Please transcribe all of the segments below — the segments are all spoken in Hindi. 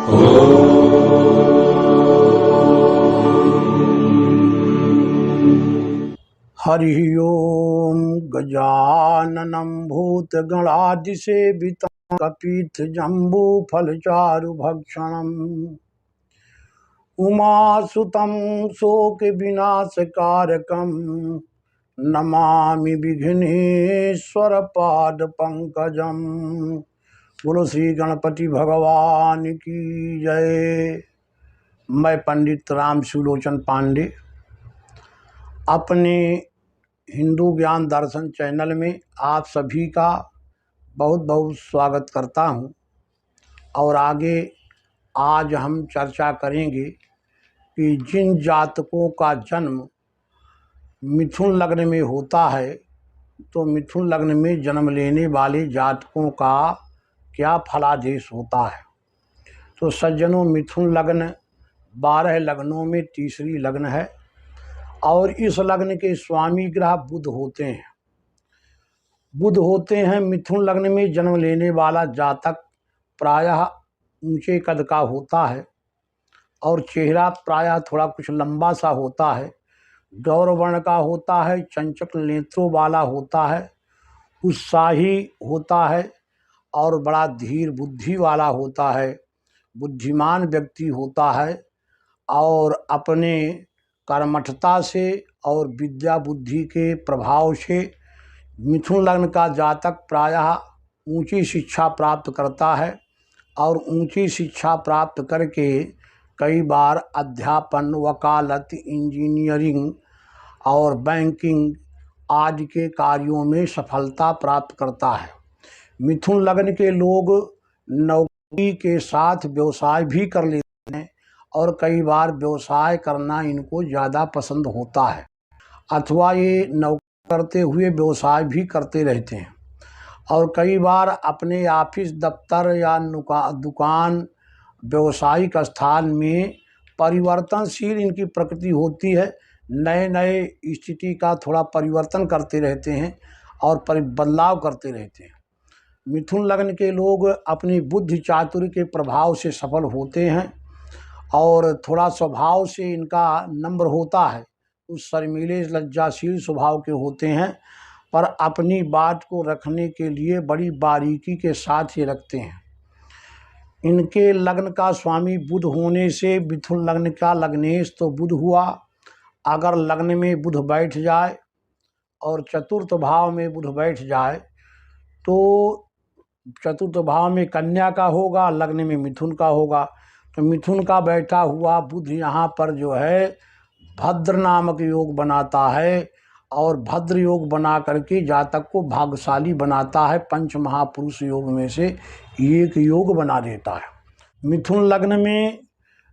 हरि ओम गजाननं भूतगणादिसेवितं कपीतजम्बूफलचारुभक्षणम् उमासुतं शोकविनाशकारकं नमामि विघ्नेश्वरपादपङ्कजम्। बोलो श्री गणपति भगवान की जय। मैं पंडित राम सुलोचन पांडे अपने हिंदू ज्ञान दर्शन चैनल में आप सभी का बहुत बहुत स्वागत करता हूं। और आगे आज हम चर्चा करेंगे कि जिन जातकों का जन्म मिथुन लग्न में होता है तो मिथुन लग्न में जन्म लेने वाले जातकों का क्या फलादेश होता है। तो सज्जनों, मिथुन लग्न 12 लग्नों में तीसरी लग्न है और इस लग्न के स्वामी ग्रह बुध होते हैं। बुध होते हैं मिथुन लग्न में जन्म लेने वाला जातक प्रायः ऊंचे कद का होता है और चेहरा प्रायः थोड़ा कुछ लंबा सा होता है, गौर वर्ण का होता है, चंचल नेत्रों वाला होता है, उत्साही होता है और बड़ा धीर बुद्धि वाला होता है, बुद्धिमान व्यक्ति होता है और अपने कर्मठता से और विद्या बुद्धि के प्रभाव से मिथुन लग्न का जातक प्रायः ऊंची शिक्षा प्राप्त करता है और ऊंची शिक्षा प्राप्त करके कई बार अध्यापन, वकालत, इंजीनियरिंग और बैंकिंग आदि के कार्यों में सफलता प्राप्त करता है। मिथुन लग्न के लोग नौकरी के साथ व्यवसाय भी कर लेते हैं और कई बार व्यवसाय करना इनको ज़्यादा पसंद होता है अथवा ये नौकरी करते हुए व्यवसाय भी करते रहते हैं और कई बार अपने ऑफिस, दफ्तर या दुकान, व्यवसायिक स्थान में परिवर्तनशील इनकी प्रकृति होती है। नए नए स्थिति का थोड़ा परिवर्तन करते रहते हैं और बदलाव करते रहते हैं। मिथुन लग्न के लोग अपनी बुद्धि चातुर्य के प्रभाव से सफल होते हैं और थोड़ा स्वभाव से इनका नम्र होता है, उस शर्मीले लज्जाशील स्वभाव के होते हैं, पर अपनी बात को रखने के लिए बड़ी बारीकी के साथ ये रखते हैं। इनके लग्न का स्वामी बुध होने से मिथुन लग्न का लग्नेश तो बुध हुआ। अगर लग्न में बुध बैठ जाए और चतुर्थ भाव में बुध बैठ जाए तो चतुर्थ भाव में कन्या का होगा, लग्न में मिथुन का होगा। तो मिथुन का बैठा हुआ बुध यहाँ पर जो है भद्र नामक योग बनाता है और भद्र योग बना करके जातक को भाग्यशाली बनाता है। पंच महापुरुष योग में से एक योग बना देता है। मिथुन लग्न में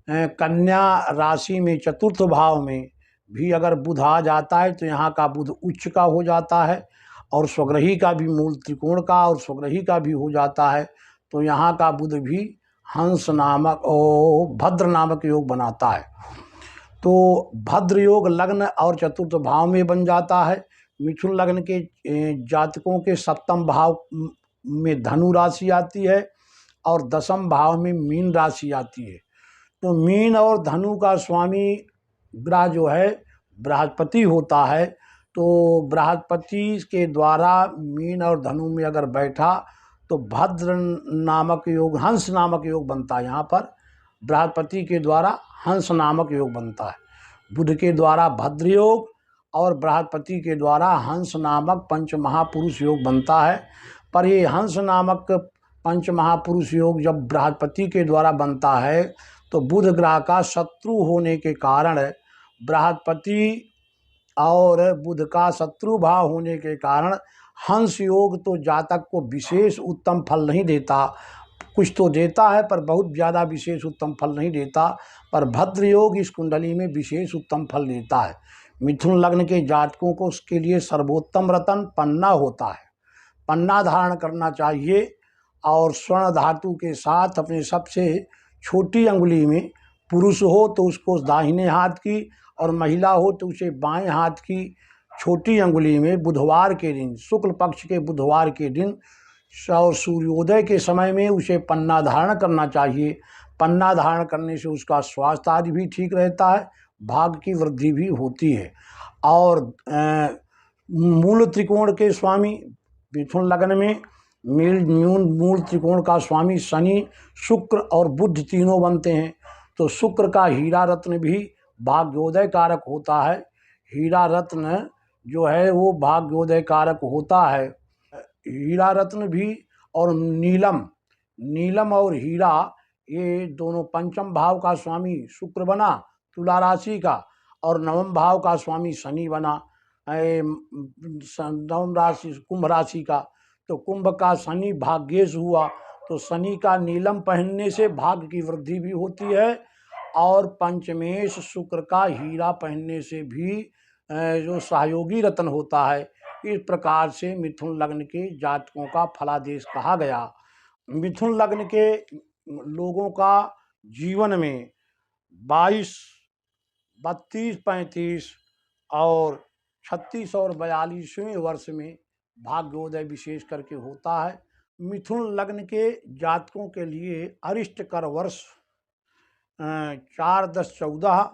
कन्या राशि में चतुर्थ भाव में भी अगर बुध आ जाता है तो यहाँ का बुध उच्च का हो जाता है और स्वग्रही का भी मूल त्रिकोण का और स्वग्रही का भी हो जाता है। तो यहाँ का बुध भी हंस नामक भद्र नामक योग बनाता है। तो भद्र योग लग्न और चतुर्थ भाव में बन जाता है। मिथुन लग्न के जातकों के सप्तम भाव में धनु राशि आती है और दसम भाव में मीन राशि आती है। तो मीन और धनु का स्वामी ग्रह जो है बृहस्पति होता है। तो बृहस्पति के द्वारा मीन और धनु में अगर बैठा तो भद्र नामक योग, हंस नामक योग बनता है। यहाँ पर बृहस्पति के द्वारा हंस नामक योग बनता है। बुध के द्वारा भद्र योग और बृहस्पति के द्वारा हंस नामक पंच महापुरुष योग बनता है। पर ये हंस नामक पंच महापुरुष योग जब बृहस्पति के द्वारा बनता है तो बुध ग्रह का शत्रु होने के कारण, बृहस्पति और बुध का शत्रु भाव होने के कारण हंस योग तो जातक को विशेष उत्तम फल नहीं देता। कुछ तो देता है पर बहुत ज़्यादा विशेष उत्तम फल नहीं देता। पर भद्र योग इस कुंडली में विशेष उत्तम फल देता है। मिथुन लग्न के जातकों को उसके लिए सर्वोत्तम रत्न पन्ना होता है। पन्ना धारण करना चाहिए और स्वर्ण धातु के साथ अपने सबसे छोटी अंगुली में, पुरुष हो तो उसको दाहिने हाथ की और महिला हो तो उसे बाएं हाथ की छोटी अंगुली में बुधवार के दिन, शुक्ल पक्ष के बुधवार के दिन और सूर्योदय के समय में उसे पन्ना धारण करना चाहिए। पन्ना धारण करने से उसका स्वास्थ्य आदि भी ठीक रहता है, भाग्य की वृद्धि भी होती है। और मूल त्रिकोण के स्वामी मिथुन लग्न में मूल त्रिकोण का स्वामी शनि, शुक्र और बुध तीनों बनते हैं। तो शुक्र का हीरा रत्न भी भाग्योदय कारक होता है। हीरा रत्न जो है वो भाग्योदय कारक होता है। हीरा रत्न भी और नीलम और हीरा, ये दोनों पंचम भाव का स्वामी शुक्र बना तुला राशि का, और नवम भाव का स्वामी शनि बना नवम राशि कुंभ राशि का। तो कुंभ का शनि भाग्येश हुआ, तो शनि का नीलम पहनने से भाग्य की वृद्धि भी होती है। और पंचमेश शुक्र का हीरा पहनने से भी जो सहयोगी रत्न होता है। इस प्रकार से मिथुन लग्न के जातकों का फलादेश कहा गया। मिथुन लग्न के लोगों का जीवन में 22, 32, 35 और 36 और 42वें वर्ष में भाग्योदय विशेष करके होता है। मिथुन लग्न के जातकों के लिए अरिष्टकर वर्ष 4, 10, 14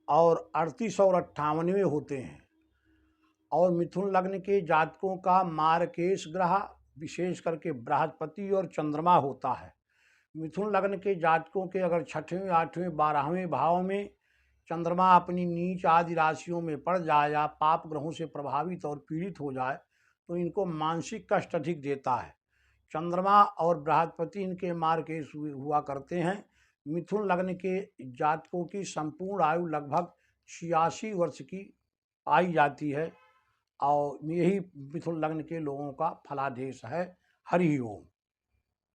और 38 और 58वें होते हैं। और मिथुन लग्न के जातकों का मार्केश ग्रह विशेष करके बृहस्पति और चंद्रमा होता है। मिथुन लग्न के जातकों के अगर 6वें, 8वें, 12वें भाव में चंद्रमा अपनी नीच आदि राशियों में पड़ जाए या पाप ग्रहों से प्रभावित और पीड़ित हो जाए तो इनको मानसिक कष्ट अधिक देता है। चंद्रमा और बृहस्पति इनके मार्केश हुआ करते हैं। मिथुन लग्न के जातकों की संपूर्ण आयु लगभग 86 वर्ष की पाई जाती है। और यही मिथुन लग्न के लोगों का फलादेश है। हरि ओम।